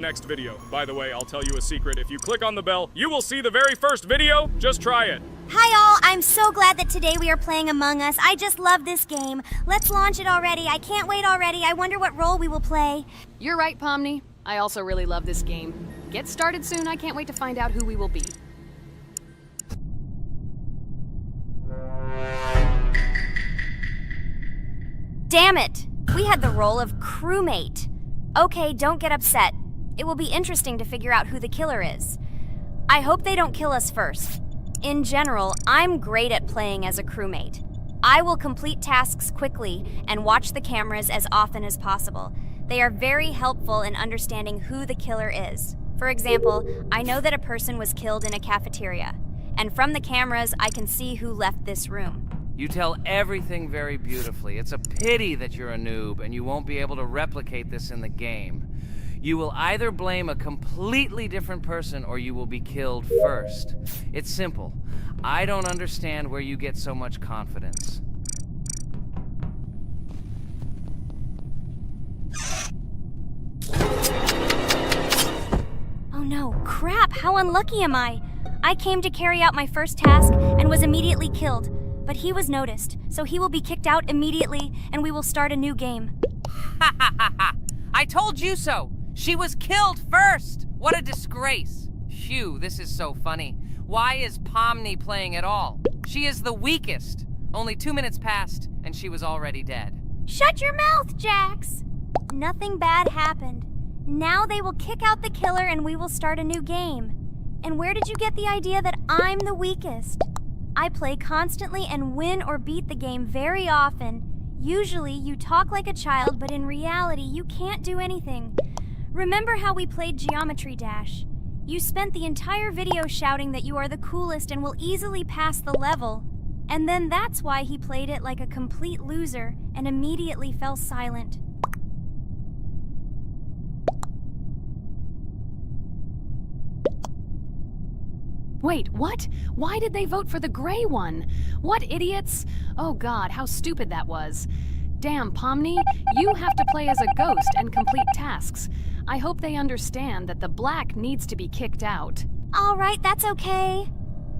next video. By the way, I'll tell you a secret. If you click on the bell, you will see the very first video. Just try it. Hi all, I'm so glad that today we are playing Among Us. I just love this game. Let's launch it already. I can't wait already. I wonder what role we will play. You're right, Pomni. I also really love this game. Get started soon. I can't wait to find out who we will be. Damn it! We had the role of crewmate. Okay, don't get upset. It will be interesting to figure out who the killer is. I hope they don't kill us first. In general, I'm great at playing as a crewmate. I will complete tasks quickly and watch the cameras as often as possible. They are very helpful in understanding who the killer is. For example, I know that a person was killed in a cafeteria, and from the cameras, I can see who left this room. You tell everything very beautifully. It's a pity that you're a noob and you won't be able to replicate this in the game. You will either blame a completely different person or you will be killed first. It's simple. I don't understand where you get so much confidence. Oh no, crap, how unlucky am I? I came to carry out my first task and was immediately killed. But he was noticed, so he will be kicked out immediately, and we will start a new game. Ha ha ha ha! I told you so! She was killed first! What a disgrace! Phew, this is so funny. Why is Pomni playing at all? She is the weakest. Only 2 minutes passed, and she was already dead. Shut your mouth, Jax! Nothing bad happened. Now they will kick out the killer, and we will start a new game. And where did you get the idea that I'm the weakest? I play constantly and win or beat the game very often. Usually, you talk like a child, but in reality, you can't do anything. Remember how we played Geometry Dash? You spent the entire video shouting that you are the coolest and will easily pass the level. And then that's why he played it like a complete loser and immediately fell silent. Wait, what? Why did they vote for the gray one? What idiots? Oh god, how stupid that was. Damn, Pomni, you have to play as a ghost and complete tasks. I hope they understand that the black needs to be kicked out. All right, that's okay.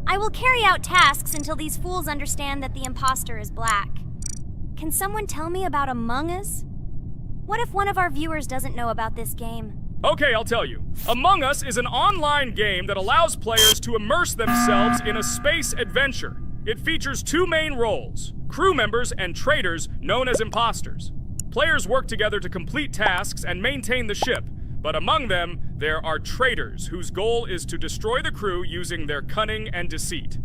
I will carry out tasks until these fools understand that the imposter is black. Can someone tell me about Among Us? What if one of our viewers doesn't know about this game? Okay, I'll tell you. Among Us is an online game that allows players to immerse themselves in a space adventure. It features 2 main roles, crew members and traitors known as imposters. Players work together to complete tasks and maintain the ship, but among them, there are traitors whose goal is to destroy the crew using their cunning and deceit.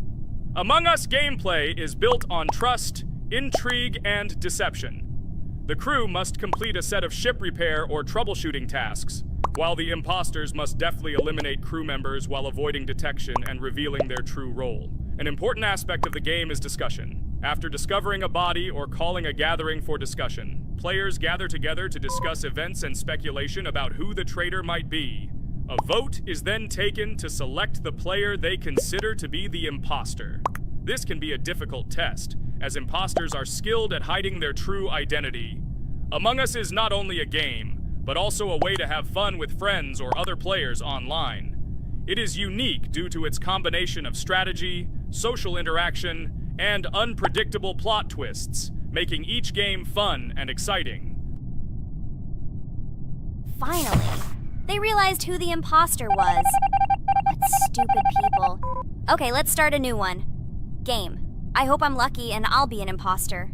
Among Us gameplay is built on trust, intrigue, and deception. The crew must complete a set of ship repair or troubleshooting tasks, while the imposters must deftly eliminate crew members while avoiding detection and revealing their true role. An important aspect of the game is discussion. After discovering a body or calling a gathering for discussion, players gather together to discuss events and speculation about who the traitor might be. A vote is then taken to select the player they consider to be the imposter. This can be a difficult test, as imposters are skilled at hiding their true identity. Among Us is not only a game, but also a way to have fun with friends or other players online. It is unique due to its combination of strategy, social interaction, and unpredictable plot twists, making each game fun and exciting. Finally, they realized who the imposter was. What stupid people. Okay, let's start a new one. Game. I hope I'm lucky and I'll be an imposter.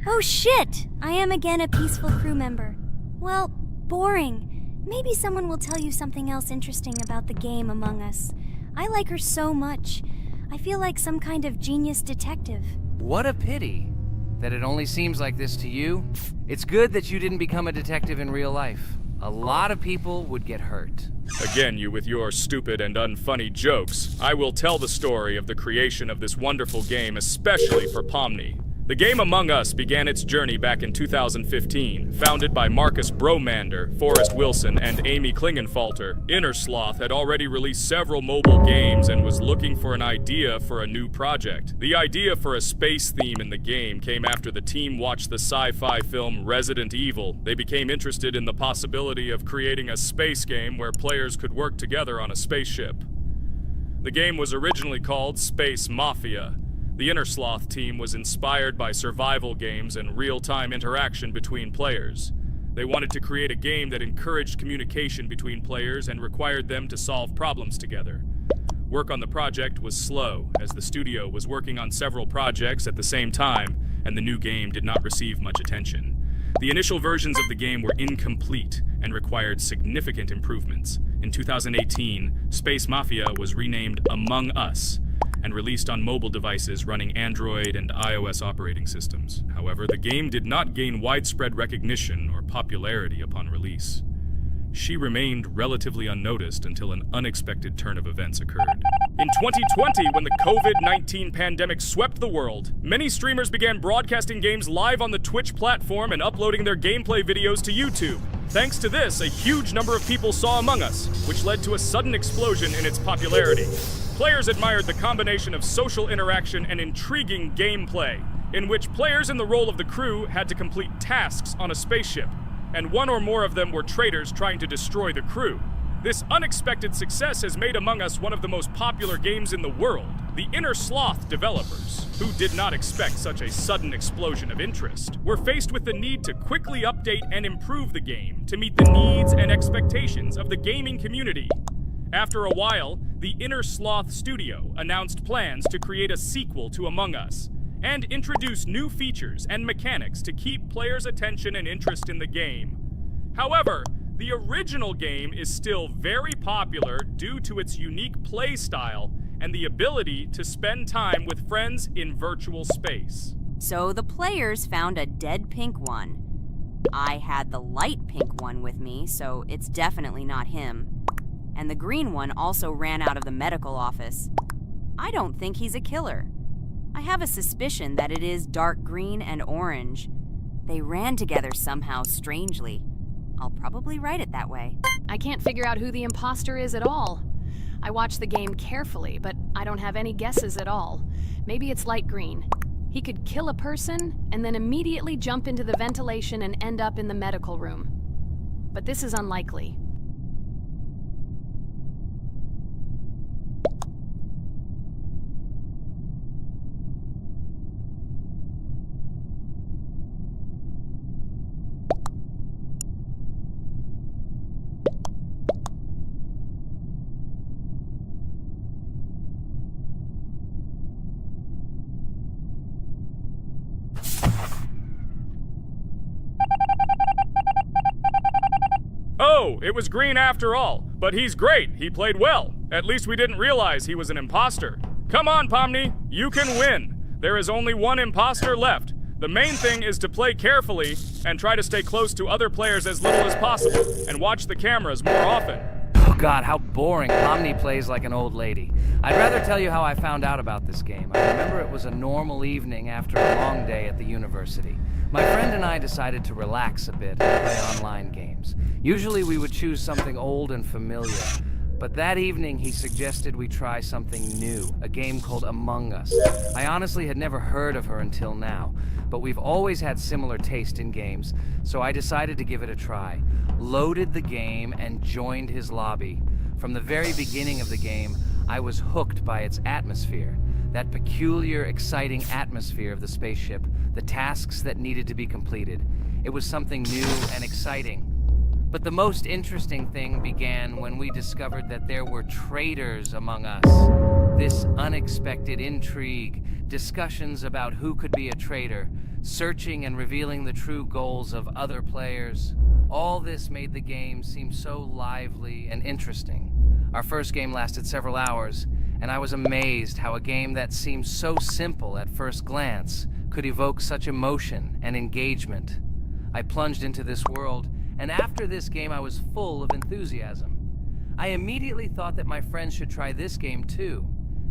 Oh shit! I am again a peaceful crew member. Well, boring. Maybe someone will tell you something else interesting about the game Among Us. I like her so much. I feel like some kind of genius detective. What a pity that it only seems like this to you. It's good that you didn't become a detective in real life. A lot of people would get hurt. Again, you with your stupid and unfunny jokes. I will tell the story of the creation of this wonderful game, especially for Pomni. The game Among Us began its journey back in 2015. Founded by Marcus Bromander, Forrest Wilson, and Amy Klingenfalter, Innersloth had already released several mobile games and was looking for an idea for a new project. The idea for a space theme in the game came after the team watched the sci-fi film Resident Evil. They became interested in the possibility of creating a space game where players could work together on a spaceship. The game was originally called Space Mafia. The Innersloth team was inspired by survival games and real-time interaction between players. They wanted to create a game that encouraged communication between players and required them to solve problems together. Work on the project was slow, as the studio was working on several projects at the same time, and the new game did not receive much attention. The initial versions of the game were incomplete and required significant improvements. In 2018, Space Mafia was renamed Among Us and released on mobile devices running Android and iOS operating systems. However, the game did not gain widespread recognition or popularity upon release. She remained relatively unnoticed until an unexpected turn of events occurred. In 2020, when the COVID-19 pandemic swept the world, many streamers began broadcasting games live on the Twitch platform and uploading their gameplay videos to YouTube. Thanks to this, a huge number of people saw Among Us, which led to a sudden explosion in its popularity. Players admired the combination of social interaction and intriguing gameplay, in which players in the role of the crew had to complete tasks on a spaceship, and one or more of them were traitors trying to destroy the crew. This unexpected success has made Among Us one of the most popular games in the world. The Innersloth developers, who did not expect such a sudden explosion of interest, were faced with the need to quickly update and improve the game to meet the needs and expectations of the gaming community. After a while, the Innersloth studio announced plans to create a sequel to Among Us and introduce new features and mechanics to keep players' attention and interest in the game. However, the original game is still very popular due to its unique play style and the ability to spend time with friends in virtual space. So the players found a dead pink one. I had the light pink one with me, so it's definitely not him. And the green one also ran out of the medical office. I don't think he's a killer. I have a suspicion that it is dark green and orange. They ran together somehow strangely. I'll probably write it that way. I can't figure out who the imposter is at all. I watched the game carefully, but I don't have any guesses at all. Maybe it's light green. He could kill a person and then immediately jump into the ventilation and end up in the medical room. But this is unlikely. Oh, it was green after all. But he's great. He played well. At least we didn't realize he was an imposter. Come on, Pomni. You can win. There is only one imposter left. The main thing is to play carefully and try to stay close to other players as little as possible and watch the cameras more often. Oh God, how boring. Pomni plays like an old lady. I'd rather tell you how I found out about this game. I remember it was a normal evening after a long day at the university. My friend and I decided to relax a bit and play online games. Usually we would choose something old and familiar, but that evening he suggested we try something new, a game called Among Us. I honestly had never heard of her until now, but we've always had similar taste in games, so I decided to give it a try. Loaded the game and joined his lobby. From the very beginning of the game, I was hooked by its atmosphere. That peculiar, exciting atmosphere of the spaceship, the tasks that needed to be completed. It was something new and exciting. But the most interesting thing began when we discovered that there were traitors among us. This unexpected intrigue, discussions about who could be a traitor, searching and revealing the true goals of other players. All this made the game seem so lively and interesting. Our first game lasted several hours, and I was amazed how a game that seemed so simple at first glance could evoke such emotion and engagement. I plunged into this world, and after this game I was full of enthusiasm. I immediately thought that my friends should try this game too.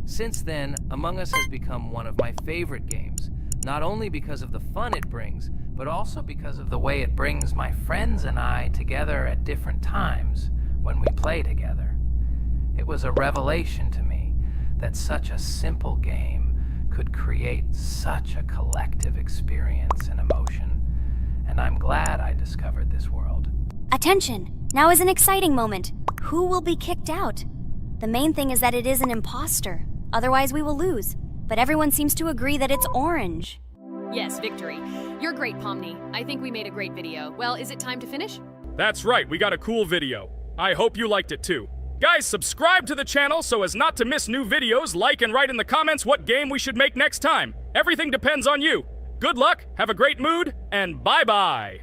Since then, Among Us has become one of my favorite games, Not only because of the fun it brings, but also because of the way it brings my friends and I together at different times when we play together. It was a revelation to me that such a simple game could create such a collective experience and emotion, and I'm glad I discovered this world. Attention! Now is an exciting moment. Who will be kicked out? The main thing is that it is an imposter. Otherwise, we will lose. But everyone seems to agree that it's orange. Yes, victory. You're great, Pomni. I think we made a great video. Well, is it time to finish? That's right, we got a cool video. I hope you liked it too. Guys, subscribe to the channel so as not to miss new videos, like and write in the comments what game we should make next time. Everything depends on you. Good luck, have a great mood, and bye-bye.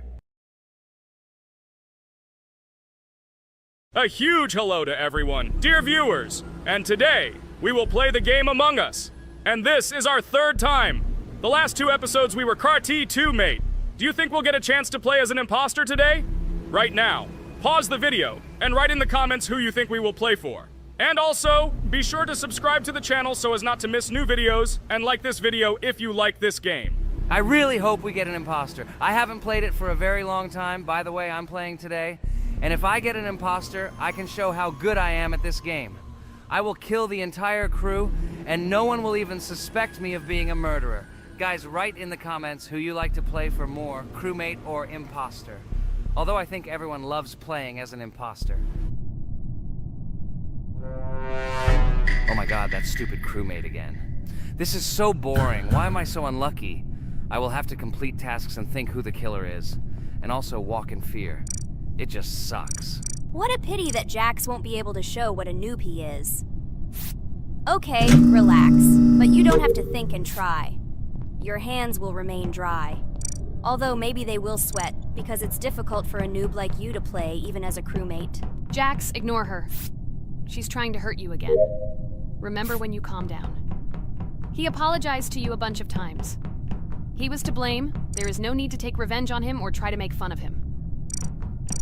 A huge hello to everyone, dear viewers. And today, we will play the game Among Us. And this is our third time. The last 2 episodes we were Carti 2 mate. Do you think we'll get a chance to play as an imposter today? Right now, pause the video and write in the comments who you think we will play for. And also, be sure to subscribe to the channel so as not to miss new videos, and like this video if you like this game. I really hope we get an imposter. I haven't played it for a very long time. By the way, I'm playing today. And if I get an imposter, I can show how good I am at this game. I will kill the entire crew, and no one will even suspect me of being a murderer. Guys, write in the comments who you like to play for more, crewmate or imposter. Although I think everyone loves playing as an imposter. Oh my god, that stupid crewmate again. This is so boring. Why am I so unlucky? I will have to complete tasks and think who the killer is. And also walk in fear. It just sucks. What a pity that Jax won't be able to show what a noob he is. Okay, relax. But you don't have to think and try. Your hands will remain dry. Although maybe they will sweat, because it's difficult for a noob like you to play, even as a crewmate. Jax, ignore her. She's trying to hurt you again. Remember when you calm down. He apologized to you a bunch of times. He was to blame. There is no need to take revenge on him or try to make fun of him.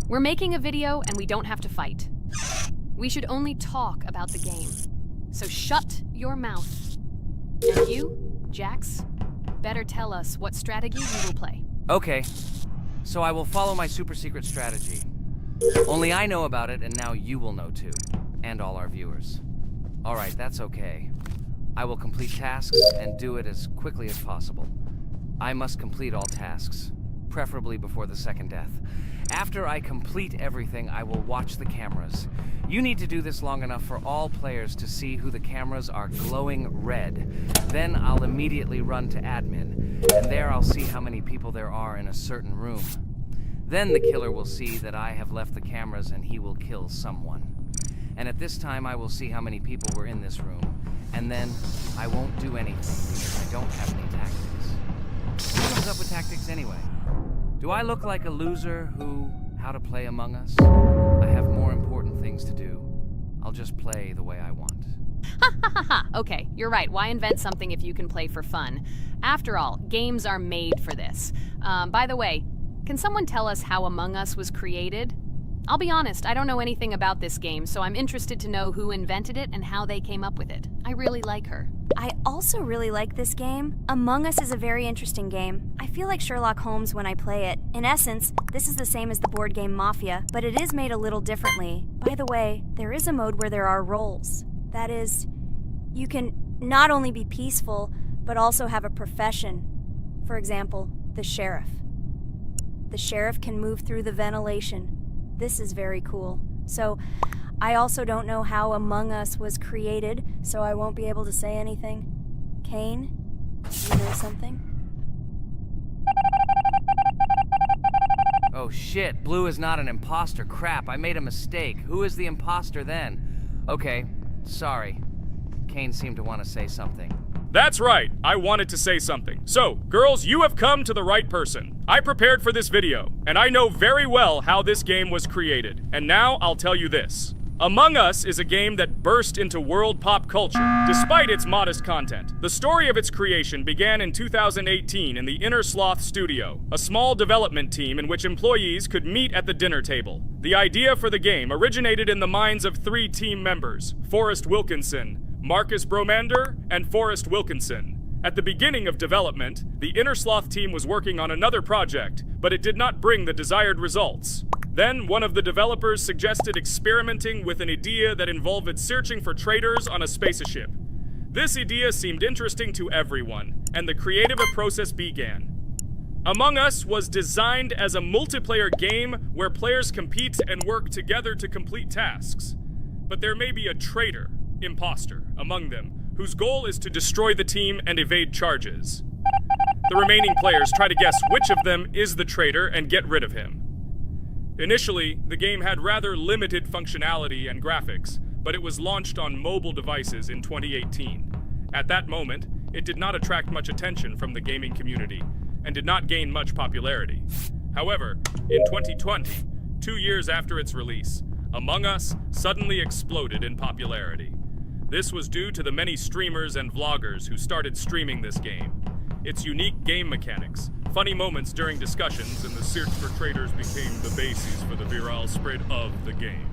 We're making a video and we don't have to fight. We should only talk about the game. So shut your mouth. And you, Jax, better tell us what strategy you will play. Okay, so I will follow my super secret strategy. Only I know about it, and now you will know too. And all our viewers. Alright, that's okay. I will complete tasks and do it as quickly as possible. I must complete all tasks, preferably before the second death. After I complete everything, I will watch the cameras. You need to do this long enough for all players to see who the cameras are glowing red. Then I'll immediately run to admin, and there I'll see how many people there are in a certain room. Then the killer will see that I have left the cameras and he will kill someone. And at this time I will see how many people were in this room, and then I won't do anything because I don't have any tactics. Who comes up with tactics anyway? Do I look like a loser who, how to play Among Us? I have more important things to do. I'll just play the way I want. Ha ha ha ha! Okay, you're right. Why invent something if you can play for fun? After all, games are made for this. By the way, can someone tell us how Among Us was created? I'll be honest, I don't know anything about this game, so I'm interested to know who invented it and how they came up with it. I really like her. I also really like this game. Among Us is a very interesting game. I feel like Sherlock Holmes when I play it. In essence, this is the same as the board game Mafia, but it is made a little differently. By the way, there is a mode where there are roles. That is, you can not only be peaceful, but also have a profession. For example, the sheriff. The sheriff can move through the ventilation. This is very cool. So, I also don't know how Among Us was created, so I won't be able to say anything. Kane, you know something? Oh shit, Blue is not an imposter. Crap, I made a mistake. Who is the imposter then? Okay, sorry. Kane seemed to want to say something. That's right, I wanted to say something. So, girls, you have come to the right person. I prepared for this video, and I know very well how this game was created. And now I'll tell you this. Among Us is a game that burst into world pop culture, despite its modest content. The story of its creation began in 2018 in the Inner Sloth Studio, a small development team in which employees could meet at the dinner table. The idea for the game originated in the minds of 3 team members, Forrest Wilkinson, Marcus Bromander, and Forrest Wilkinson. At the beginning of development, the Innersloth team was working on another project, but it did not bring the desired results. Then, one of the developers suggested experimenting with an idea that involved searching for traitors on a spaceship. This idea seemed interesting to everyone, and the creative process began. Among Us was designed as a multiplayer game where players compete and work together to complete tasks. But there may be a traitor, imposter, among them, whose goal is to destroy the team and evade charges. The remaining players try to guess which of them is the traitor and get rid of him. Initially, the game had rather limited functionality and graphics, but it was launched on mobile devices in 2018. At that moment, it did not attract much attention from the gaming community, and did not gain much popularity. However, in 2020, 2 years after its release, Among Us suddenly exploded in popularity. This was due to the many streamers and vloggers who started streaming this game. Its unique game mechanics, funny moments during discussions, and the search for traitors became the basis for the viral spread of the game.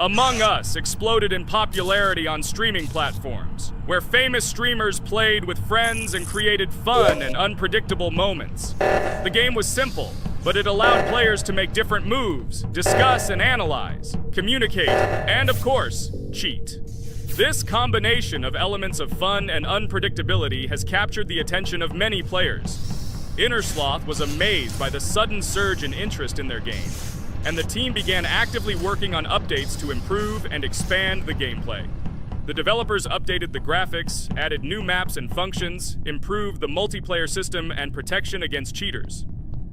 Among Us exploded in popularity on streaming platforms, where famous streamers played with friends and created fun and unpredictable moments. The game was simple, but it allowed players to make different moves, discuss and analyze, communicate, and of course, cheat. This combination of elements of fun and unpredictability has captured the attention of many players. Innersloth was amazed by the sudden surge in interest in their game, and the team began actively working on updates to improve and expand the gameplay. The developers updated the graphics, added new maps and functions, improved the multiplayer system and protection against cheaters.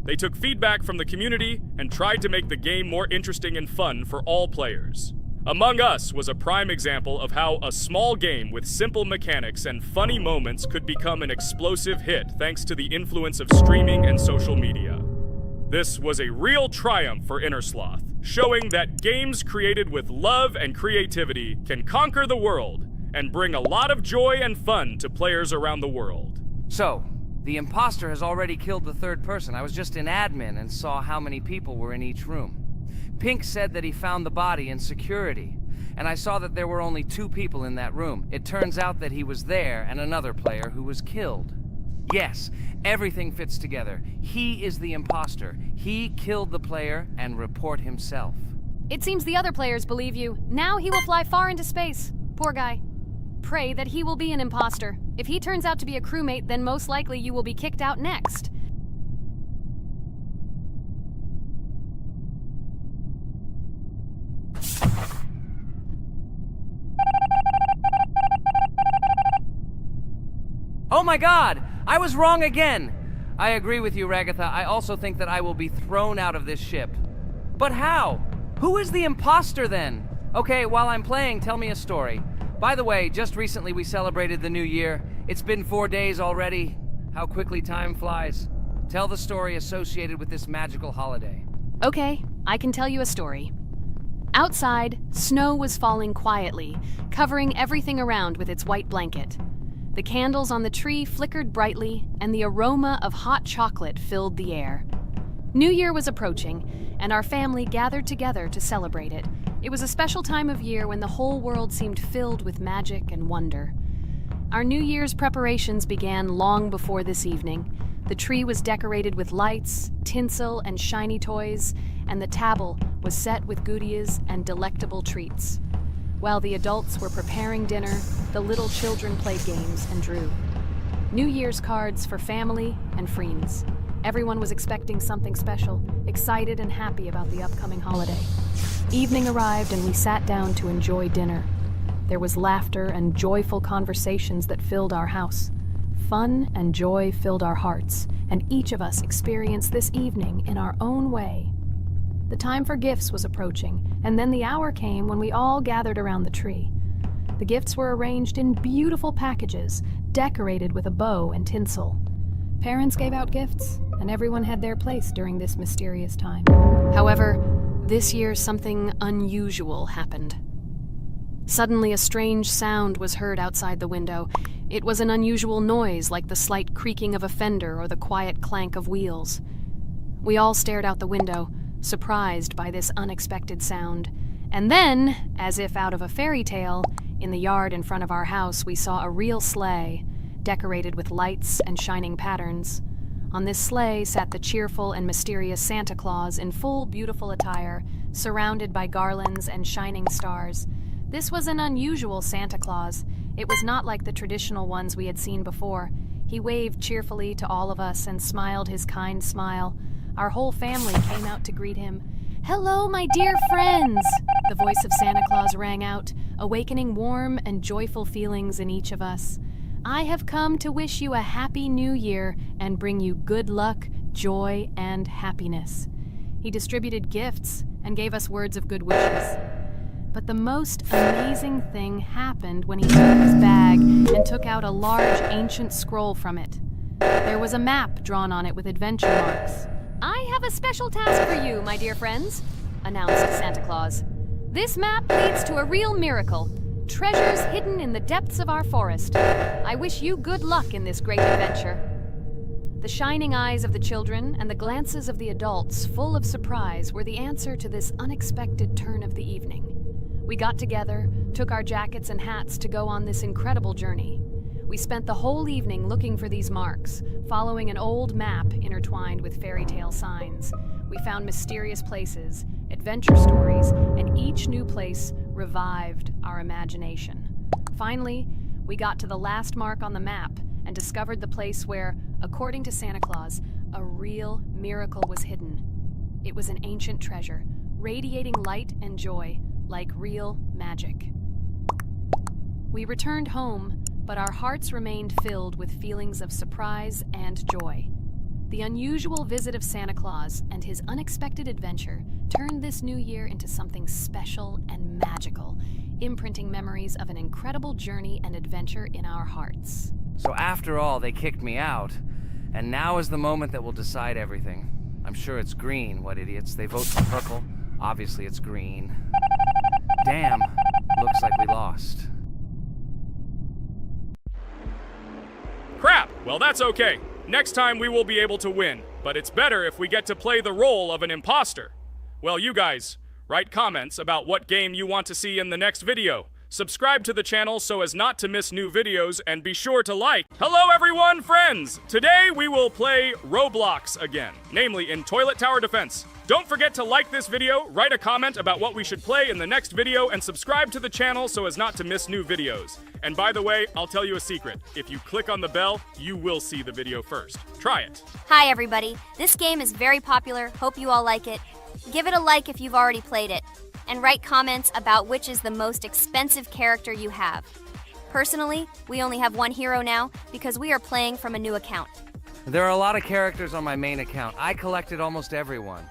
They took feedback from the community and tried to make the game more interesting and fun for all players. Among Us was a prime example of how a small game with simple mechanics and funny moments could become an explosive hit thanks to the influence of streaming and social media. This was a real triumph for Innersloth, showing that games created with love and creativity can conquer the world and bring a lot of joy and fun to players around the world. So, the imposter has already killed the third person. I was just in admin and saw how many people were in each room. Pink said that he found the body in security, and I saw that there were only 2 people in that room. It turns out that he was there and another player who was killed. Yes, everything fits together. He is the imposter. He killed the player and report himself. It seems the other players believe you. Now he will fly far into space. Poor guy. Pray that he will be an imposter. If he turns out to be a crewmate, then most likely you will be kicked out next. Oh my god! I was wrong again! I agree with you, Ragatha. I also think that I will be thrown out of this ship. But how? Who is the imposter then? Okay, while I'm playing, tell me a story. By the way, just recently we celebrated the new year. It's been 4 days already. How quickly time flies. Tell the story associated with this magical holiday. Okay, I can tell you a story. Outside, snow was falling quietly, covering everything around with its white blanket. The candles on the tree flickered brightly, and the aroma of hot chocolate filled the air. New Year was approaching, and our family gathered together to celebrate it. It was a special time of year when the whole world seemed filled with magic and wonder. Our New Year's preparations began long before this evening. The tree was decorated with lights, tinsel, and shiny toys, and the table was set with goodies and delectable treats. While the adults were preparing dinner, the little children played games and drew. New Year's cards for family and friends. Everyone was expecting something special, excited and happy about the upcoming holiday. Evening arrived and we sat down to enjoy dinner. There was laughter and joyful conversations that filled our house. Fun and joy filled our hearts, and each of us experienced this evening in our own way. The time for gifts was approaching, and then the hour came when we all gathered around the tree. The gifts were arranged in beautiful packages, decorated with a bow and tinsel. Parents gave out gifts, and everyone had their place during this mysterious time. However, this year something unusual happened. Suddenly a strange sound was heard outside the window. It was an unusual noise, like the slight creaking of a fender or the quiet clank of wheels. We all stared out the window, surprised by this unexpected sound. And then, as if out of a fairy tale, in the yard in front of our house we saw a real sleigh, decorated with lights and shining patterns. On this sleigh sat the cheerful and mysterious Santa Claus in full beautiful attire, surrounded by garlands and shining stars. This was an unusual Santa Claus. It was not like the traditional ones we had seen before. He waved cheerfully to all of us and smiled his kind smile. Our whole family came out to greet him. "Hello, my dear friends!" The voice of Santa Claus rang out, awakening warm and joyful feelings in each of us. "I have come to wish you a happy new year and bring you good luck, joy, and happiness." He distributed gifts and gave us words of good wishes. But the most amazing thing happened when he took his bag and took out a large ancient scroll from it. There was a map drawn on it with adventure marks. "I have a special task for you, my dear friends," announced Santa Claus. "This map leads to a real miracle. Treasures hidden in the depths of our forest. I wish you good luck in this great adventure." The shining eyes of the children and the glances of the adults, full of surprise, were the answer to this unexpected turn of the evening. We got together, took our jackets and hats to go on this incredible journey. We spent the whole evening looking for these marks, following an old map intertwined with fairy tale signs. We found mysterious places, adventure stories, and each new place revived our imagination. Finally, we got to the last mark on the map and discovered the place where, according to Santa Claus, a real miracle was hidden. It was an ancient treasure, radiating light and joy like real magic. We returned home, but our hearts remained filled with feelings of surprise and joy. The unusual visit of Santa Claus and his unexpected adventure turned this new year into something special and magical, imprinting memories of an incredible journey and adventure in our hearts. So after all, they kicked me out, and now is the moment that will decide everything. I'm sure it's green, what idiots. They vote for purple. Obviously it's green. Damn, looks like we lost. Crap! Well, that's okay. Next time we will be able to win, but it's better if we get to play the role of an imposter. Well, you guys, write comments about what game you want to see in the next video. Subscribe to the channel so as not to miss new videos, and be sure to like. Hello everyone, friends! Today we will play Roblox again, namely in Toilet Tower Defense. Don't forget to like this video, write a comment about what we should play in the next video, and subscribe to the channel so as not to miss new videos. And by the way, I'll tell you a secret. If you click on the bell, you will see the video first. Try it. Hi, everybody. This game is very popular. Hope you all like it. Give it a like if you've already played it. And write comments about which is the most expensive character you have. Personally, we only have one hero now because we are playing from a new account. There are a lot of characters on my main account. I collected almost everyone.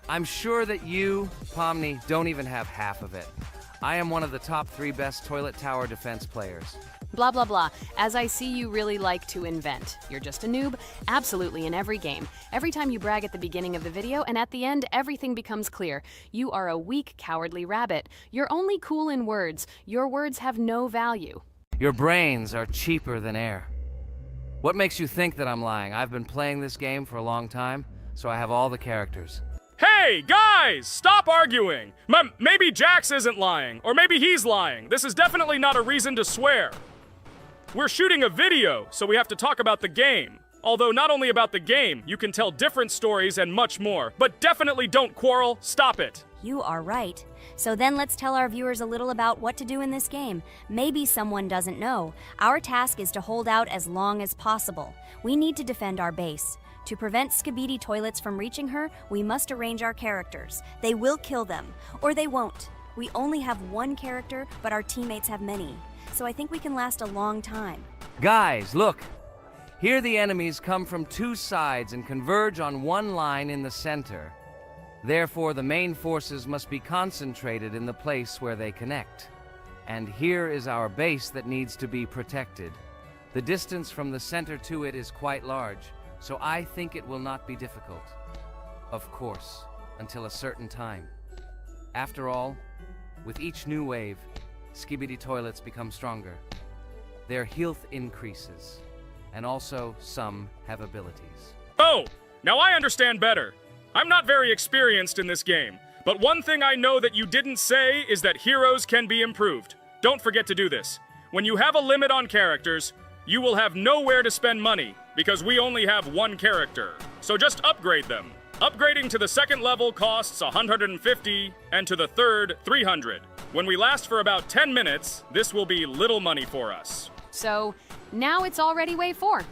I'm sure that you, Pomni, don't even have half of it. I am one of the top 3 best Toilet Tower Defense players. Blah, blah, blah. As I see you really like to invent. You're just a noob? Absolutely, in every game. Every time you brag at the beginning of the video, and at the end, everything becomes clear. You are a weak, cowardly rabbit. You're only cool in words. Your words have no value. Your brains are cheaper than air. What makes you think that I'm lying? I've been playing this game for a long time, so I have all the characters. Hey, guys! Stop arguing! Maybe Jax isn't lying, or maybe he's lying. This is definitely not a reason to swear. We're shooting a video, so we have to talk about the game. Although not only about the game, you can tell different stories and much more. But definitely don't quarrel. Stop it. You are right. So then let's tell our viewers a little about what to do in this game. Maybe someone doesn't know. Our task is to hold out as long as possible. We need to defend our base. To prevent Skibidi Toilets from reaching her, we must arrange our characters. They will kill them, or they won't. We only have one character, but our teammates have many. So I think we can last a long time. Guys, look! Here the enemies come from 2 sides and converge on one line in the center. Therefore, the main forces must be concentrated in the place where they connect. And here is our base that needs to be protected. The distance from the center to it is quite large, so I think it will not be difficult. Of course, until a certain time. After all, with each new wave, Skibidi Toilets become stronger. Their health increases, and also some have abilities. Oh, now I understand better. I'm not very experienced in this game, but one thing I know that you didn't say is that heroes can be improved. Don't forget to do this. When you have a limit on characters, you will have nowhere to spend money because we only have one character. So just upgrade them. Upgrading to the second level costs 150 and to the third 300. When we last for about 10 minutes, this will be little money for us. So, now it's already wave 4.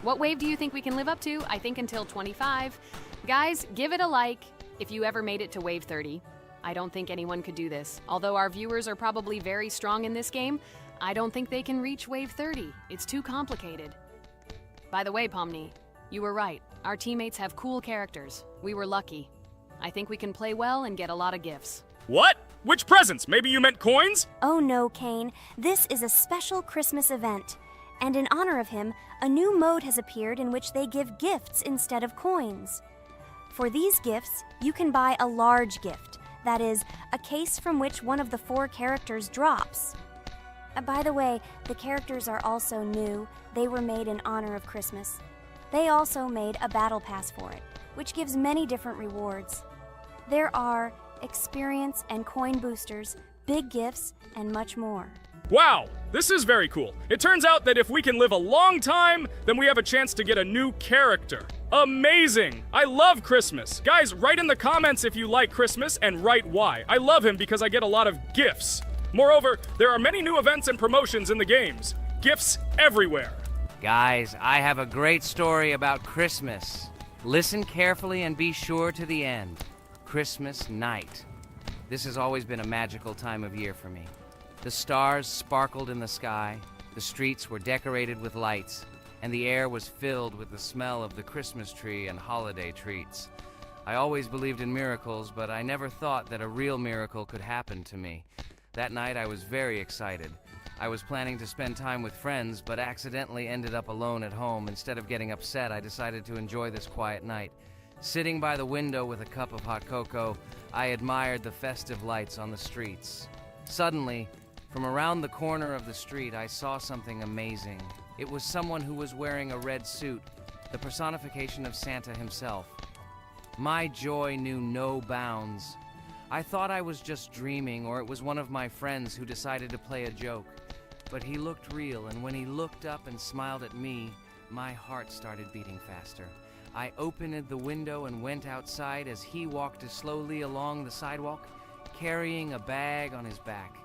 What wave do you think we can live up to? I think until 25. Guys, give it a like if you ever made it to wave 30. I don't think anyone could do this. Although our viewers are probably very strong in this game, I don't think they can reach wave 30. It's too complicated. By the way, Pomni, you were right. Our teammates have cool characters. We were lucky. I think we can play well and get a lot of gifts. What? Which presents? Maybe you meant coins? Oh no, Kane. This is a special Christmas event. And in honor of him, a new mode has appeared in which they give gifts instead of coins. For these gifts, you can buy a large gift. That is, a case from which one of the 4 characters drops. By the way, the characters are also new. They were made in honor of Christmas. They also made a battle pass for it, which gives many different rewards. There are experience and coin boosters, big gifts, and much more. Wow, this is very cool. It turns out that if we can live a long time, then we have a chance to get a new character. Amazing! I love Christmas. Guys, write in the comments if you like Christmas and write why. I love him because I get a lot of gifts. Moreover, there are many new events and promotions in the games. Gifts everywhere. Guys, I have a great story about Christmas. Listen carefully and be sure to the end. Christmas night. This has always been a magical time of year for me. The stars sparkled in the sky, the streets were decorated with lights, and the air was filled with the smell of the Christmas tree and holiday treats. I always believed in miracles, but I never thought that a real miracle could happen to me. That night I was very excited. I was planning to spend time with friends, but accidentally ended up alone at home. Instead of getting upset, I decided to enjoy this quiet night. Sitting by the window with a cup of hot cocoa, I admired the festive lights on the streets. Suddenly, from around the corner of the street, I saw something amazing. It was someone who was wearing a red suit, the personification of Santa himself. My joy knew no bounds. I thought I was just dreaming, or it was one of my friends who decided to play a joke. But he looked real, and when he looked up and smiled at me, my heart started beating faster. I opened the window and went outside as he walked slowly along the sidewalk, carrying a bag on his back,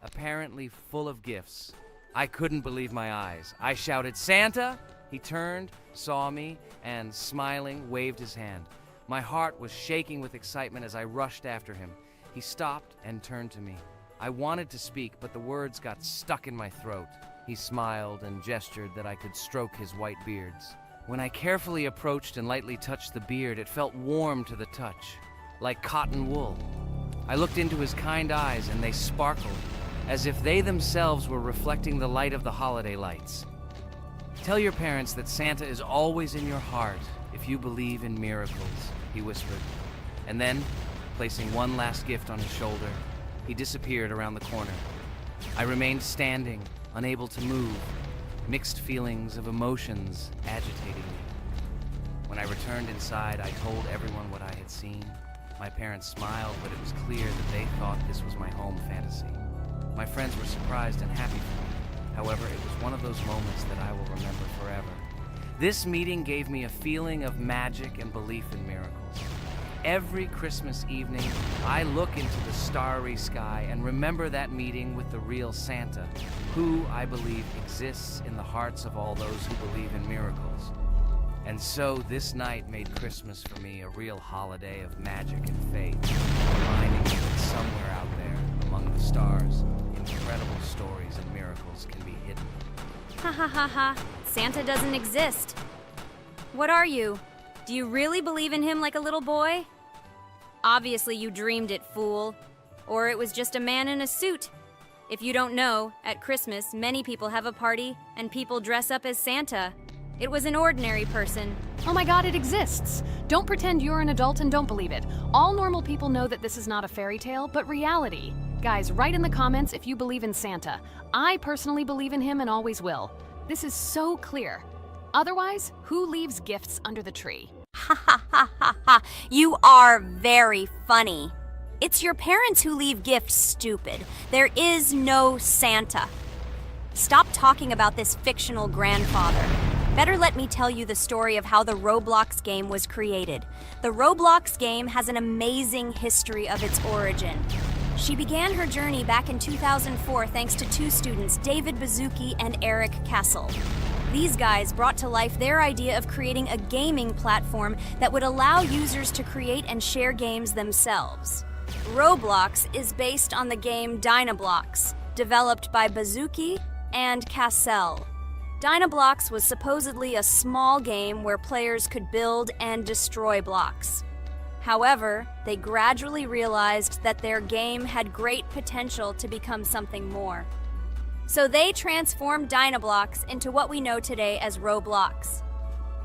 apparently full of gifts. I couldn't believe my eyes. I shouted, "Santa!" He turned, saw me, and smiling, waved his hand. My heart was shaking with excitement as I rushed after him. He stopped and turned to me. I wanted to speak, but the words got stuck in my throat. He smiled and gestured that I could stroke his white beards. When I carefully approached and lightly touched the beard, it felt warm to the touch, like cotton wool. I looked into his kind eyes, and they sparkled, as if they themselves were reflecting the light of the holiday lights. Tell your parents that Santa is always in your heart if you believe in miracles, he whispered. And then, placing one last gift on his shoulder, he disappeared around the corner. I remained standing, unable to move, mixed feelings of emotions agitating me. When I returned inside, I told everyone what I had seen. My parents smiled, but it was clear that they thought this was my home fantasy. My friends were surprised and happy for me. However, it was one of those moments that I will remember forever. This meeting gave me a feeling of magic and belief in miracles. Every Christmas evening, I look into the starry sky and remember that meeting with the real Santa, who, I believe, exists in the hearts of all those who believe in miracles. And so this night made Christmas for me a real holiday of magic and faith, reminding me that somewhere out there, among the stars, incredible stories and miracles can be hidden. Ha ha ha ha. Santa doesn't exist. What are you? Do you really believe in him like a little boy? Obviously you dreamed it, fool. Or it was just a man in a suit. If you don't know, at Christmas, many people have a party and people dress up as Santa. It was an ordinary person. Oh my god, it exists! Don't pretend you're an adult and don't believe it. All normal people know that this is not a fairy tale, but reality. Guys, write in the comments if you believe in Santa. I personally believe in him and always will. This is so clear. Otherwise, who leaves gifts under the tree? Ha ha ha ha ha. You are very funny. It's your parents who leave gifts, stupid. There is no Santa. Stop talking about this fictional grandfather. Better let me tell you the story of how the Roblox game was created. The Roblox game has an amazing history of its origin. She began her journey back in 2004 thanks to two students, David Bazuki and Eric Kessel. These guys brought to life their idea of creating a gaming platform that would allow users to create and share games themselves. Roblox is based on the game Dynablox, developed by Bazuki and Cassell. Dynablox was supposedly a small game where players could build and destroy blocks. However, they gradually realized that their game had great potential to become something more. So they transformed Dynablox into what we know today as Roblox.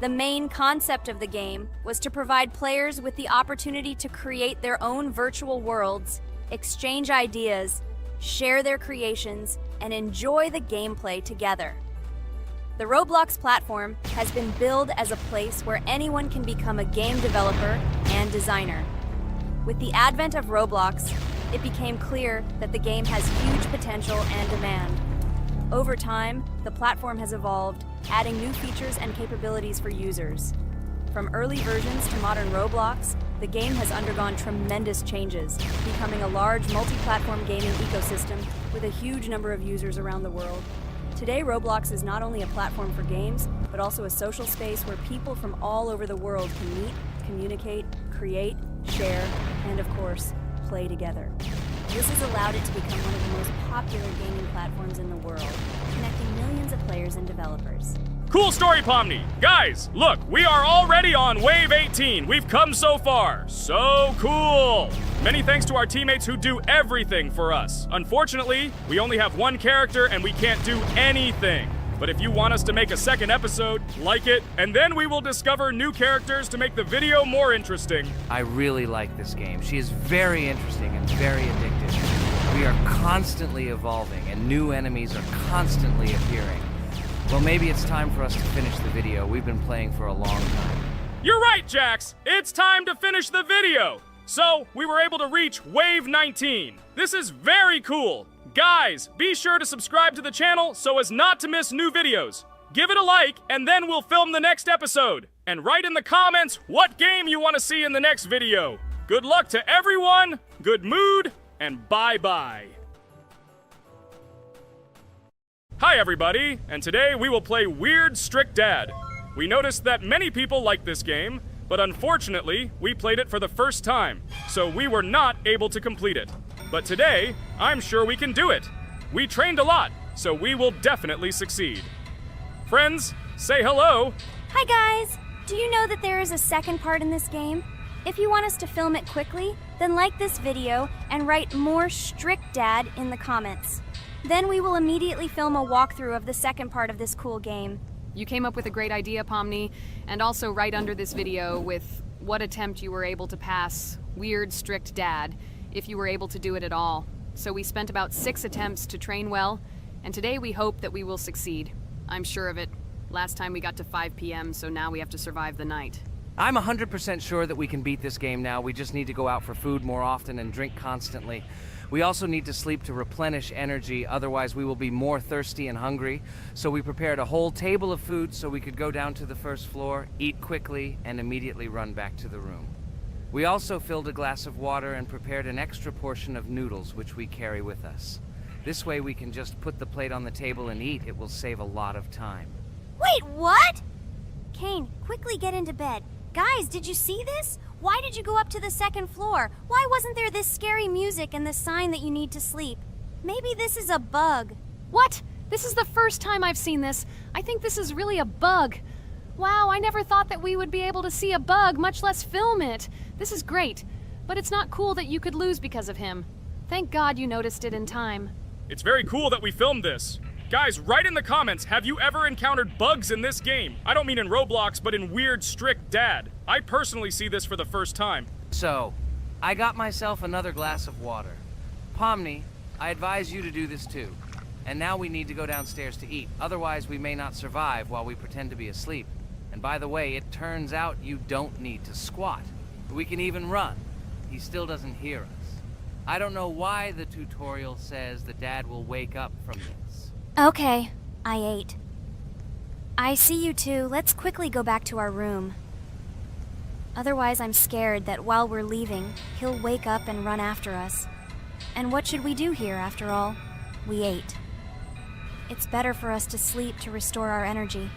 The main concept of the game was to provide players with the opportunity to create their own virtual worlds, exchange ideas, share their creations, and enjoy the gameplay together. The Roblox platform has been billed as a place where anyone can become a game developer and designer. With the advent of Roblox, it became clear that the game has huge potential and demand. Over time, the platform has evolved, adding new features and capabilities for users. From early versions to modern Roblox, the game has undergone tremendous changes, becoming a large multi-platform gaming ecosystem with a huge number of users around the world. Today, Roblox is not only a platform for games, but also a social space where people from all over the world can meet, communicate, create, share, and of course, play together. This has allowed it to become one of the most popular gaming platforms in the world, connecting millions of players and developers. Cool story, Pomni. Guys, look, we are already on Wave 18. We've come so far. So cool. Many thanks to our teammates who do everything for us. Unfortunately, we only have one character and we can't do anything. But if you want us to make a second episode, like it, and then we will discover new characters to make the video more interesting. I really like this game. She is very interesting and very addictive. We are constantly evolving and new enemies are constantly appearing. Well, maybe it's time for us to finish the video. We've been playing for a long time. You're right, Jax. It's time to finish the video. So, we were able to reach Wave 19. This is very cool. Guys, be sure to subscribe to the channel so as not to miss new videos. Give it a like, and then we'll film the next episode. And write in the comments what game you want to see in the next video. Good luck to everyone, good mood, and bye-bye. Hi everybody, and today we will play Weird Strict Dad. We noticed that many people like this game, but unfortunately, we played it for the first time, so we were not able to complete it. But today, I'm sure we can do it. We trained a lot, so we will definitely succeed. Friends, say hello. Hi guys! Do you know that there is a second part in this game? If you want us to film it quickly, then like this video and write more Strict Dad in the comments. Then we will immediately film a walkthrough of the second part of this cool game. You came up with a great idea, Pomni, and also right under this video with what attempt you were able to pass Weird Strict Dad, if you were able to do it at all. So we spent about 6 attempts to train well, and today we hope that we will succeed. I'm sure of it. Last time we got to 5 p.m., so now we have to survive the night. I'm 100% sure that we can beat this game now. We just need to go out for food more often and drink constantly. We also need to sleep to replenish energy, otherwise we will be more thirsty and hungry. So we prepared a whole table of food so we could go down to the first floor, eat quickly, and immediately run back to the room. We also filled a glass of water and prepared an extra portion of noodles, which we carry with us. This way we can just put the plate on the table and eat. It will save a lot of time. Wait, what? Kane, quickly get into bed. Guys, did you see this? Why did you go up to the second floor? Why wasn't there this scary music and the sign that you need to sleep? Maybe this is a bug. What? This is the first time I've seen this. I think this is really a bug. Wow, I never thought that we would be able to see a bug, much less film it. This is great, but it's not cool that you could lose because of him. Thank God you noticed it in time. It's very cool that we filmed this. Guys, write in the comments, have you ever encountered bugs in this game? I don't mean in Roblox, but in Weird Strict Dad. I personally see this for the first time. So, I got myself another glass of water. Pomni, I advise you to do this too. And now we need to go downstairs to eat. Otherwise, we may not survive while we pretend to be asleep. And by the way, it turns out you don't need to squat. We can even run. He still doesn't hear us. I don't know why the tutorial says that Dad will wake up from this. Okay, I ate. I see you two. Let's quickly go back to our room. Otherwise, I'm scared that while we're leaving, he'll wake up and run after us. And what should we do here, after all? We ate. It's better for us to sleep to restore our energy.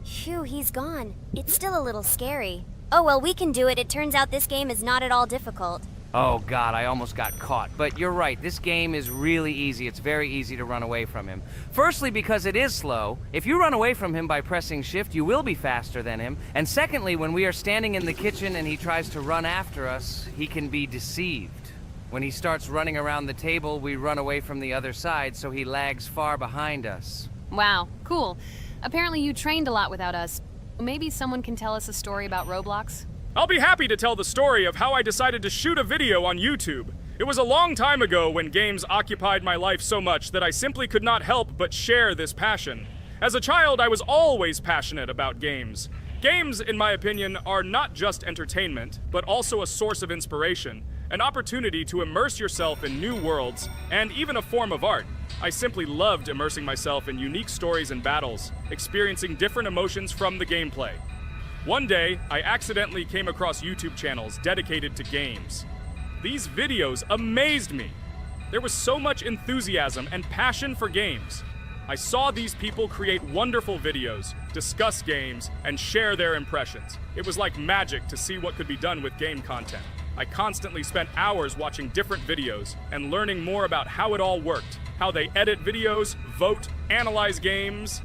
Phew, he's gone. It's still a little scary. Oh, well, we can do it. It turns out this game is not at all difficult. Oh god, I almost got caught. But you're right, this game is really easy. It's very easy to run away from him. Firstly, because it is slow. If you run away from him by pressing shift, you will be faster than him. And secondly, when we are standing in the kitchen and he tries to run after us, he can be deceived. When he starts running around the table, we run away from the other side, so he lags far behind us. Wow, cool. Apparently you trained a lot without us. Maybe someone can tell us a story about Roblox? I'll be happy to tell the story of how I decided to shoot a video on YouTube. It was a long time ago when games occupied my life so much that I simply could not help but share this passion. As a child, I was always passionate about games. Games, in my opinion, are not just entertainment, but also a source of inspiration, an opportunity to immerse yourself in new worlds, and even a form of art. I simply loved immersing myself in unique stories and battles, experiencing different emotions from the gameplay. One day, I accidentally came across YouTube channels dedicated to games. These videos amazed me. There was so much enthusiasm and passion for games. I saw these people create wonderful videos, discuss games, and share their impressions. It was like magic to see what could be done with game content. I constantly spent hours watching different videos and learning more about how it all worked, how they edit videos, vote, analyze games.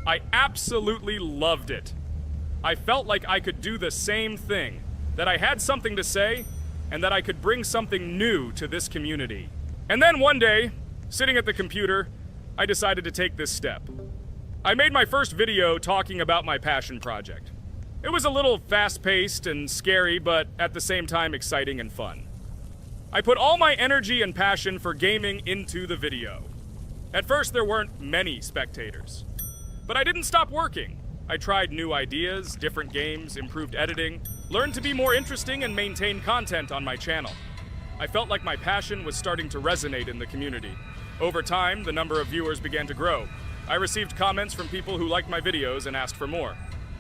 I absolutely loved it. I felt like I could do the same thing, that I had something to say, and that I could bring something new to this community. And then one day, sitting at the computer, I decided to take this step. I made my first video talking about my passion project. It was a little fast-paced and scary, but at the same time exciting and fun. I put all my energy and passion for gaming into the video. At first, there weren't many spectators. But I didn't stop working. I tried new ideas, different games, improved editing, learned to be more interesting, and maintain content on my channel. I felt like my passion was starting to resonate in the community. Over time, the number of viewers began to grow. I received comments from people who liked my videos and asked for more.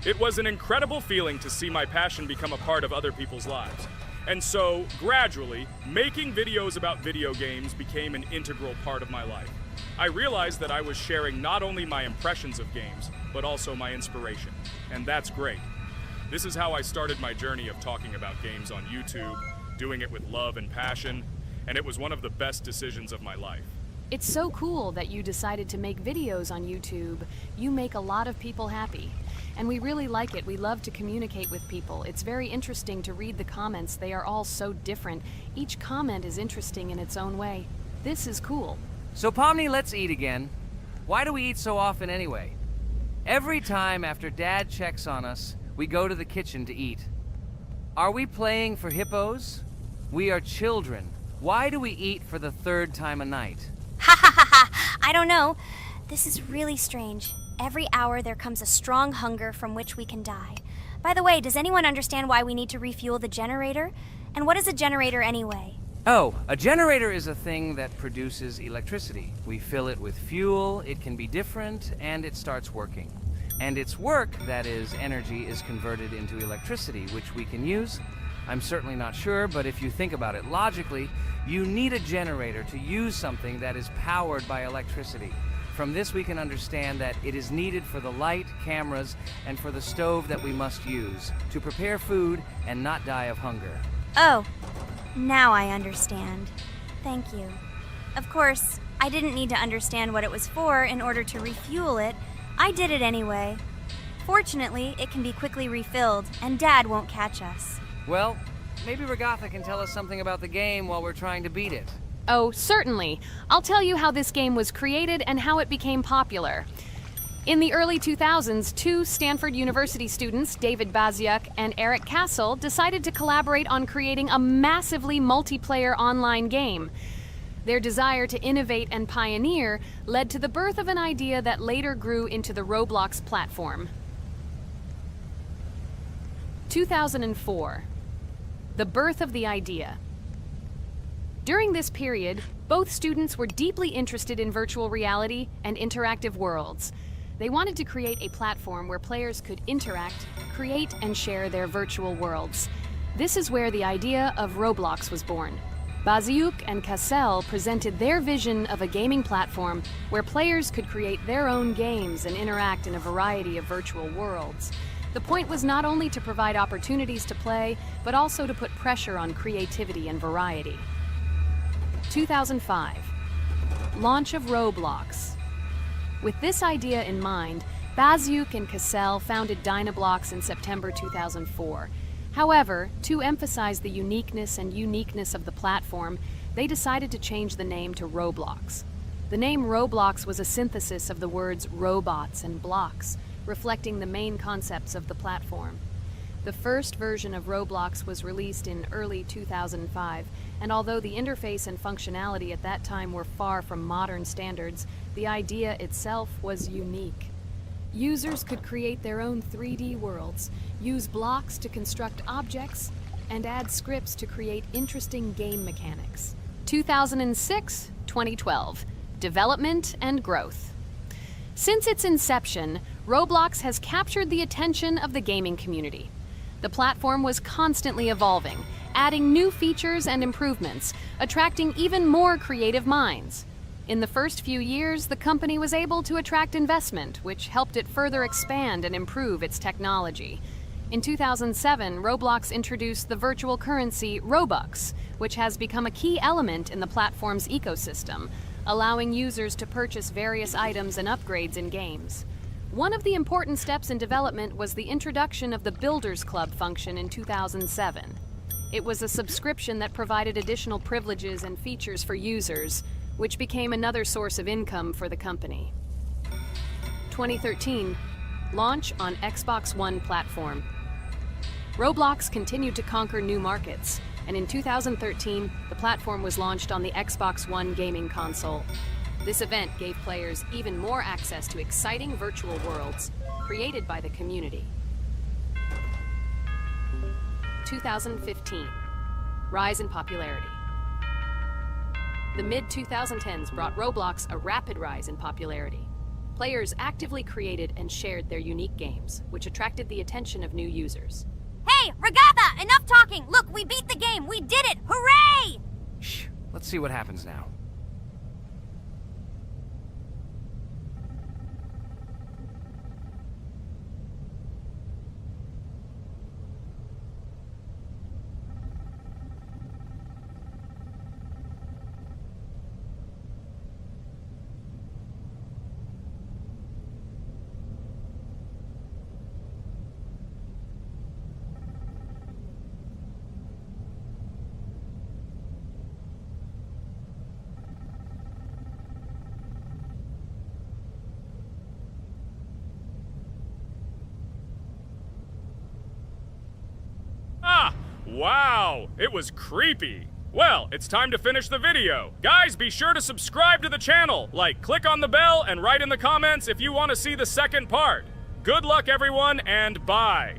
It was an incredible feeling to see my passion become a part of other people's lives. And so, gradually, making videos about video games became an integral part of my life. I realized that I was sharing not only my impressions of games, but also my inspiration. And that's great. This is how I started my journey of talking about games on YouTube, doing it with love and passion, and it was one of the best decisions of my life. It's so cool that you decided to make videos on YouTube. You make a lot of people happy. And we really like it. We love to communicate with people. It's very interesting to read the comments. They are all so different. Each comment is interesting in its own way. This is cool. So Pomni, let's eat again. Why do we eat so often anyway? Every time after Dad checks on us, we go to the kitchen to eat. Are we playing for hippos? We are children. Why do we eat for the third time a night? Ha ha ha ha! I don't know. This is really strange. Every hour there comes a strong hunger from which we can die. By the way, does anyone understand why we need to refuel the generator? And what is a generator anyway? Oh, a generator is a thing that produces electricity. We fill it with fuel, it can be different, and it starts working. And its work, that is, energy, is converted into electricity, which we can use. I'm certainly not sure, but if you think about it logically, you need a generator to use something that is powered by electricity. From this we can understand that it is needed for the light, cameras, and for the stove that we must use, to prepare food and not die of hunger. Oh, now I understand. Thank you. Of course, I didn't need to understand what it was for in order to refuel it. I did it anyway. Fortunately, it can be quickly refilled, and Dad won't catch us. Well, maybe Regatha can tell us something about the game while we're trying to beat it. Oh, certainly. I'll tell you how this game was created and how it became popular. In the early 2000s, two Stanford University students, David Baziuk and Eric Castle, decided to collaborate on creating a massively multiplayer online game. Their desire to innovate and pioneer led to the birth of an idea that later grew into the Roblox platform. 2004. The birth of the idea. During this period, both students were deeply interested in virtual reality and interactive worlds. They wanted to create a platform where players could interact, create, and share their virtual worlds. This is where the idea of Roblox was born. Baziuk and Cassell presented their vision of a gaming platform where players could create their own games and interact in a variety of virtual worlds. The point was not only to provide opportunities to play, but also to put pressure on creativity and variety. 2005. Launch of Roblox. With this idea in mind, Baziuk and Cassell founded Dynablox in September 2004. However, to emphasize the uniqueness of the platform, they decided to change the name to Roblox. The name Roblox was a synthesis of the words robots and blocks, reflecting the main concepts of the platform. The first version of Roblox was released in early 2005, and although the interface and functionality at that time were far from modern standards, the idea itself was unique. Users could create their own 3D worlds, use blocks to construct objects, and add scripts to create interesting game mechanics. 2006-2012. Development and growth. Since its inception, Roblox has captured the attention of the gaming community. The platform was constantly evolving, adding new features and improvements, attracting even more creative minds. In the first few years, the company was able to attract investment, which helped it further expand and improve its technology. In 2007, Roblox introduced the virtual currency Robux, which has become a key element in the platform's ecosystem, allowing users to purchase various items and upgrades in games. One of the important steps in development was the introduction of the Builders Club function in 2007. It was a subscription that provided additional privileges and features for users, which became another source of income for the company. 2013, launch on Xbox One platform. Roblox continued to conquer new markets, and in 2013, the platform was launched on the Xbox One gaming console. This event gave players even more access to exciting virtual worlds created by the community. 2015, rise in popularity. The mid-2010s brought Roblox a rapid rise in popularity. Players actively created and shared their unique games, which attracted the attention of new users. Hey, Regatha, enough talking! Look, we beat the game! We did it! Hooray! Shh, let's see what happens now. Wow, it was creepy. Well, it's time to finish the video. Guys, be sure to subscribe to the channel, click on the bell, and write in the comments if you want to see the second part. Good luck, everyone, and bye.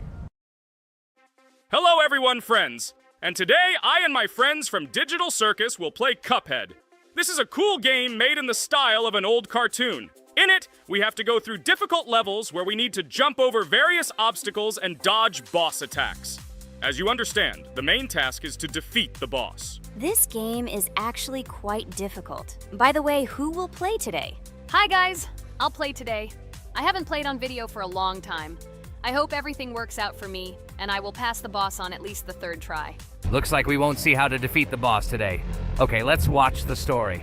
Hello, everyone, friends. And today, I and my friends from Digital Circus will play Cuphead. This is a cool game made in the style of an old cartoon. In it, we have to go through difficult levels where we need to jump over various obstacles and dodge boss attacks. As you understand, the main task is to defeat the boss. This game is actually quite difficult. By the way, who will play today? Hi guys, I'll play today. I haven't played on video for a long time. I hope everything works out for me, and I will pass the boss on at least the third try. Looks like we won't see how to defeat the boss today. Okay, let's watch the story.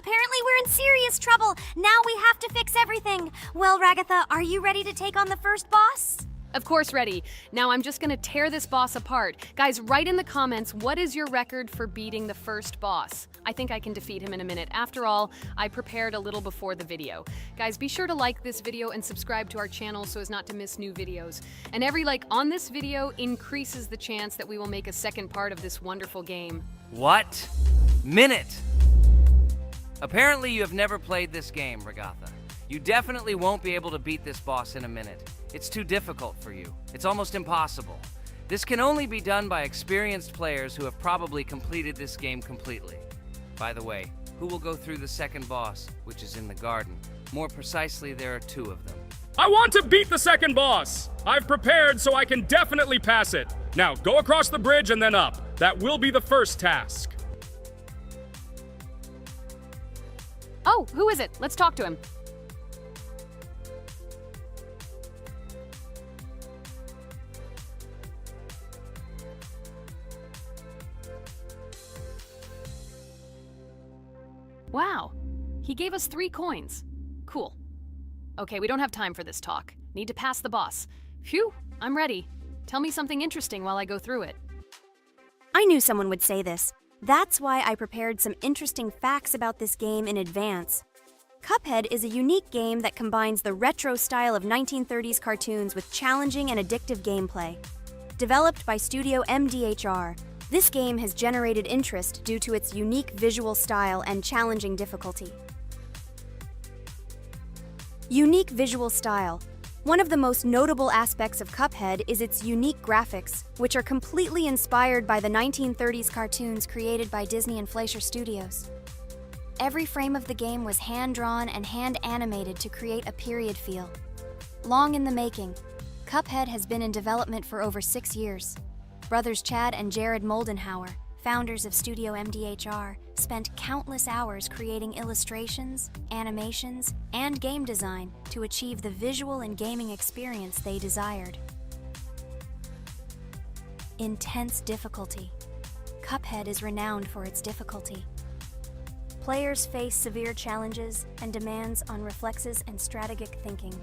Apparently we're in serious trouble. Now we have to fix everything. Well, Ragatha, are you ready to take on the first boss? Of course, ready. Now I'm just gonna tear this boss apart. Guys, write in the comments, what is your record for beating the first boss? I think I can defeat him in a minute. After all, I prepared a little before the video. Guys, be sure to like this video and subscribe to our channel so as not to miss new videos. And every like on this video increases the chance that we will make a second part of this wonderful game. What? Minute! Apparently you have never played this game, Ragatha. You definitely won't be able to beat this boss in a minute. It's too difficult for you. It's almost impossible. This can only be done by experienced players who have probably completed this game completely. By the way, who will go through the second boss, which is in the garden? More precisely, there are 2 of them. I want to beat the second boss! I've prepared so I can definitely pass it. Now, go across the bridge and then up. That will be the first task. Oh, who is it? Let's talk to him. Wow, he gave us 3 coins. Cool. Okay, we don't have time for this talk. Need to pass the boss. Phew, I'm ready. Tell me something interesting while I go through it. I knew someone would say this. That's why I prepared some interesting facts about this game in advance. Cuphead is a unique game that combines the retro style of 1930s cartoons with challenging and addictive gameplay. Developed by Studio MDHR, this game has generated interest due to its unique visual style and challenging difficulty. Unique visual style. One of the most notable aspects of Cuphead is its unique graphics, which are completely inspired by the 1930s cartoons created by Disney and Fleischer Studios. Every frame of the game was hand-drawn and hand-animated to create a period feel. Long in the making, Cuphead has been in development for over 6 years. Brothers Chad and Jared Moldenhauer, founders of Studio MDHR, spent countless hours creating illustrations, animations, and game design to achieve the visual and gaming experience they desired. Intense difficulty. Cuphead is renowned for its difficulty. Players face severe challenges and demands on reflexes and strategic thinking.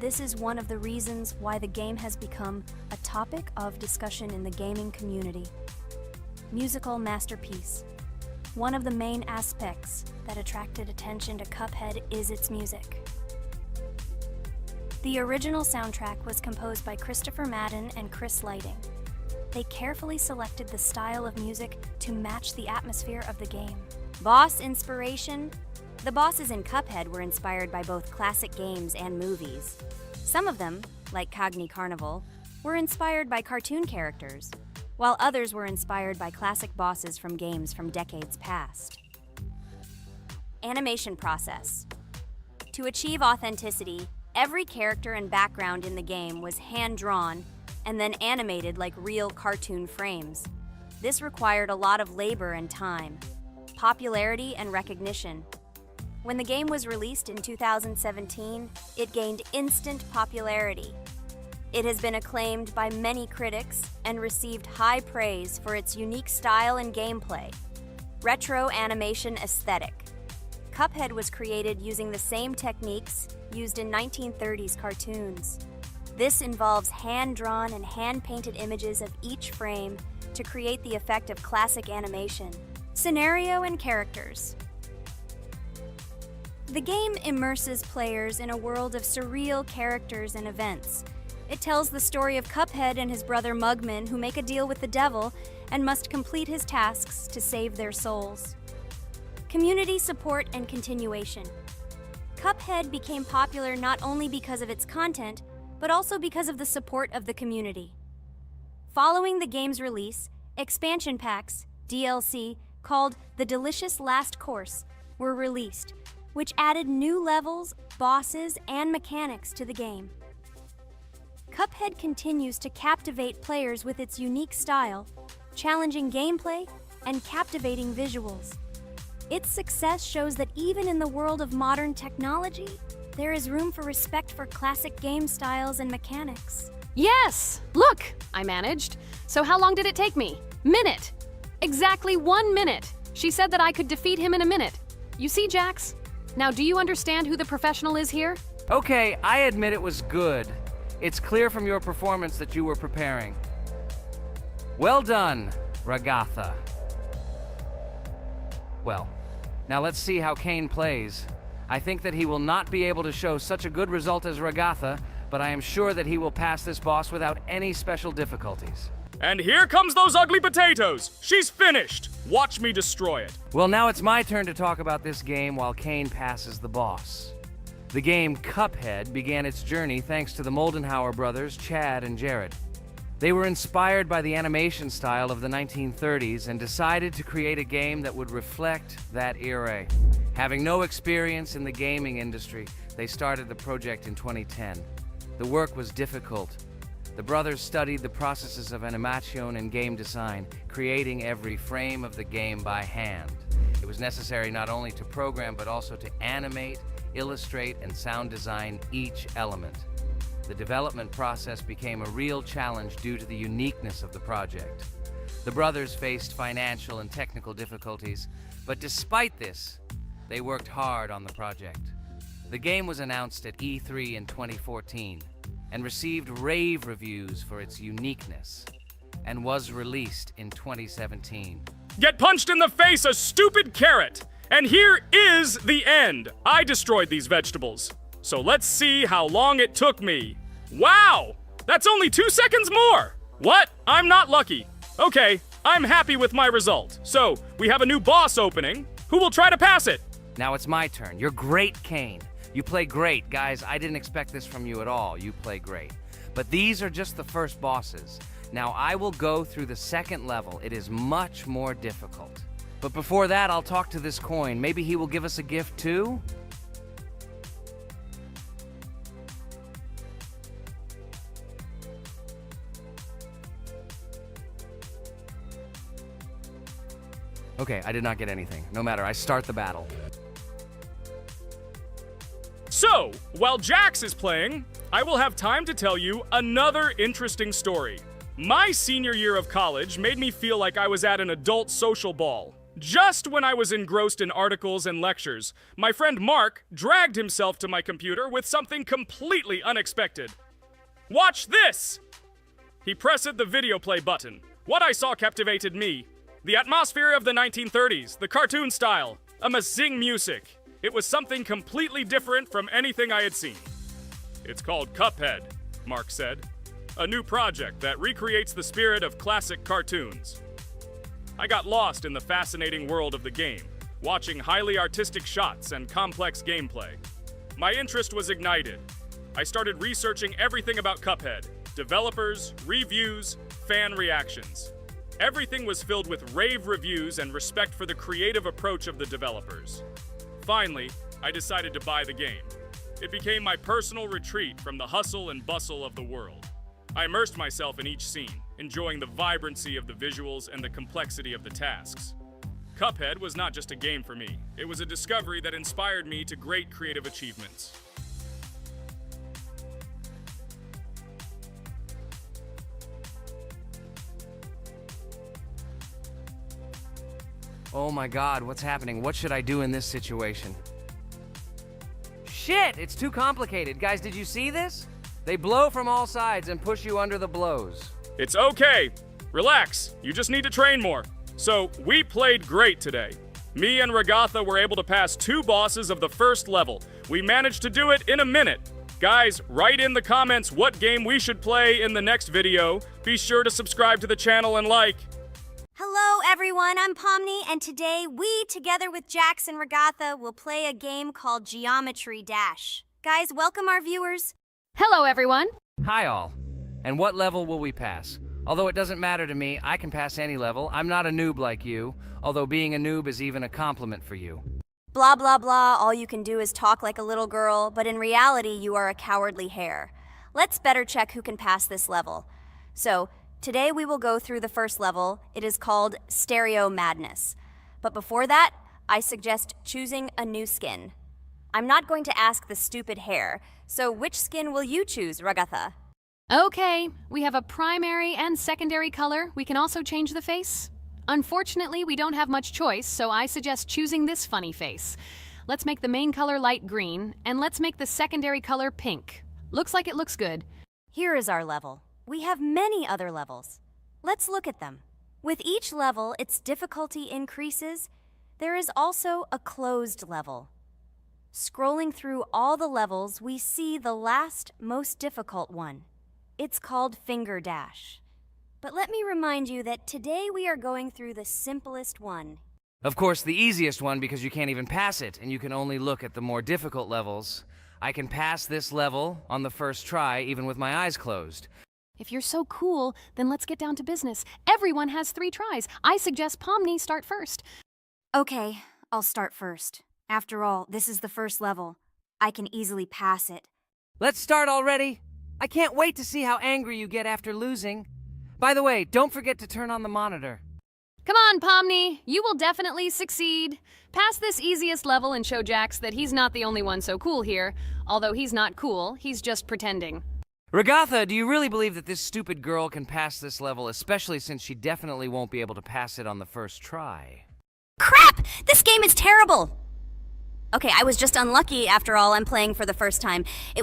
This is one of the reasons why the game has become a topic of discussion in the gaming community. Musical masterpiece. One of the main aspects that attracted attention to Cuphead is its music. The original soundtrack was composed by Christopher Madden and Chris Lighting. They carefully selected the style of music to match the atmosphere of the game. Boss inspiration. The bosses in Cuphead were inspired by both classic games and movies. Some of them, like Cogni Carnival, were inspired by cartoon characters, while others were inspired by classic bosses from games from decades past. Animation process. To achieve authenticity, every character and background in the game was hand-drawn and then animated like real cartoon frames. This required a lot of labor and time. Popularity and recognition. When the game was released in 2017, it gained instant popularity. It has been acclaimed by many critics and received high praise for its unique style and gameplay. Retro animation aesthetic. Cuphead was created using the same techniques used in 1930s cartoons. This involves hand-drawn and hand-painted images of each frame to create the effect of classic animation. Scenario and characters. The game immerses players in a world of surreal characters and events. It tells the story of Cuphead and his brother Mugman, who make a deal with the devil and must complete his tasks to save their souls. Community support and continuation. Cuphead became popular not only because of its content, but also because of the support of the community. Following the game's release, expansion packs, DLC, called The Delicious Last Course, were released, which added new levels, bosses, and mechanics to the game. Cuphead continues to captivate players with its unique style, challenging gameplay, and captivating visuals. Its success shows that even in the world of modern technology, there is room for respect for classic game styles and mechanics. Yes! Look! I managed. So how long did it take me? Minute! Exactly 1 minute! She said that I could defeat him in a minute. You see, Jax? Now, do you understand who the professional is here? Okay, I admit it was good. It's clear from your performance that you were preparing. Well done, Ragatha. Well, now let's see how Kane plays. I think that he will not be able to show such a good result as Ragatha, but I am sure that he will pass this boss without any special difficulties. And here comes those ugly potatoes! She's finished! Watch me destroy it. Well, now it's my turn to talk about this game while Kane passes the boss. The game Cuphead began its journey thanks to the Moldenhauer brothers, Chad and Jared. They were inspired by the animation style of the 1930s and decided to create a game that would reflect that era. Having no experience in the gaming industry, they started the project in 2010. The work was difficult. The brothers studied the processes of animation and game design, creating every frame of the game by hand. It was necessary not only to program, but also to animate, illustrate, and sound design each element. The development process became a real challenge due to the uniqueness of the project. The brothers faced financial and technical difficulties, but despite this, they worked hard on the project. The game was announced at E3 in 2014 and received rave reviews for its uniqueness, and was released in 2017. Get punched in the face, a stupid carrot! And here is the end. I destroyed these vegetables. So let's see how long it took me. Wow! That's only 2 seconds more! What? I'm not lucky. Okay, I'm happy with my result. So, we have a new boss opening. Who will try to pass it? Now it's my turn. You're great, Kane. You play great. Guys, I didn't expect this from you at all. You play great. But these are just the first bosses. Now I will go through the second level. It is much more difficult. But before that, I'll talk to this coin. Maybe he will give us a gift too? Okay, I did not get anything. No matter, I start the battle. So, while Jax is playing, I will have time to tell you another interesting story. My senior year of college made me feel like I was at an adult social ball. Just when I was engrossed in articles and lectures, my friend Mark dragged himself to my computer with something completely unexpected. Watch this! He pressed the video play button. What I saw captivated me. The atmosphere of the 1930s, the cartoon style, amazing music. It was something completely different from anything I had seen. It's called Cuphead, Mark said. A new project that recreates the spirit of classic cartoons. I got lost in the fascinating world of the game, watching highly artistic shots and complex gameplay. My interest was ignited. I started researching everything about Cuphead, developers, reviews, fan reactions. Everything was filled with rave reviews and respect for the creative approach of the developers. Finally, I decided to buy the game. It became my personal retreat from the hustle and bustle of the world. I immersed myself in each scene, enjoying the vibrancy of the visuals and the complexity of the tasks. Cuphead was not just a game for me. It was a discovery that inspired me to great creative achievements. Oh my God, what's happening? What should I do in this situation? Shit, it's too complicated. Guys, did you see this? They blow from all sides and push you under the blows. It's okay. Relax. You just need to train more. So, we played great today. Me and Ragatha were able to pass 2 bosses of the first level. We managed to do it in a minute. Guys, write in the comments what game we should play in the next video. Be sure to subscribe to the channel and like. Hello, everyone. I'm Pomni, and today we, together with Jax and Ragatha, will play a game called Geometry Dash. Guys, welcome our viewers. Hello, everyone. Hi all. And what level will we pass? Although it doesn't matter to me, I can pass any level. I'm not a noob like you, although being a noob is even a compliment for you. Blah, blah, blah. All you can do is talk like a little girl, but in reality, you are a cowardly hare. Let's better check who can pass this level. So, today we will go through the first level. It is called Stereo Madness. But before that, I suggest choosing a new skin. I'm not going to ask the stupid hare, so which skin will you choose, Ragatha? Okay, we have a primary and secondary color. We can also change the face. Unfortunately, we don't have much choice, so I suggest choosing this funny face. Let's make the main color light green, and let's make the secondary color pink. Looks like it looks good. Here is our level. We have many other levels. Let's look at them. With each level, its difficulty increases. There is also a closed level. Scrolling through all the levels, we see the last, most difficult one. It's called Finger Dash. But let me remind you that today we are going through the simplest one. Of course, the easiest one because you can't even pass it, and you can only look at the more difficult levels. I can pass this level on the first try, even with my eyes closed. If you're so cool, then let's get down to business. Everyone has 3 tries. I suggest Pomni start first. Okay, I'll start first. After all, this is the first level. I can easily pass it. Let's start already! I can't wait to see how angry you get after losing. By the way, don't forget to turn on the monitor. Come on, Pomni. You will definitely succeed. Pass this easiest level and show Jax that he's not the only one so cool here. Although he's not cool, he's just pretending. Ragatha, do you really believe that this stupid girl can pass this level, especially since she definitely won't be able to pass it on the first try? Crap! This game is terrible! Okay, I was just unlucky. After all, I'm playing for the first time. It will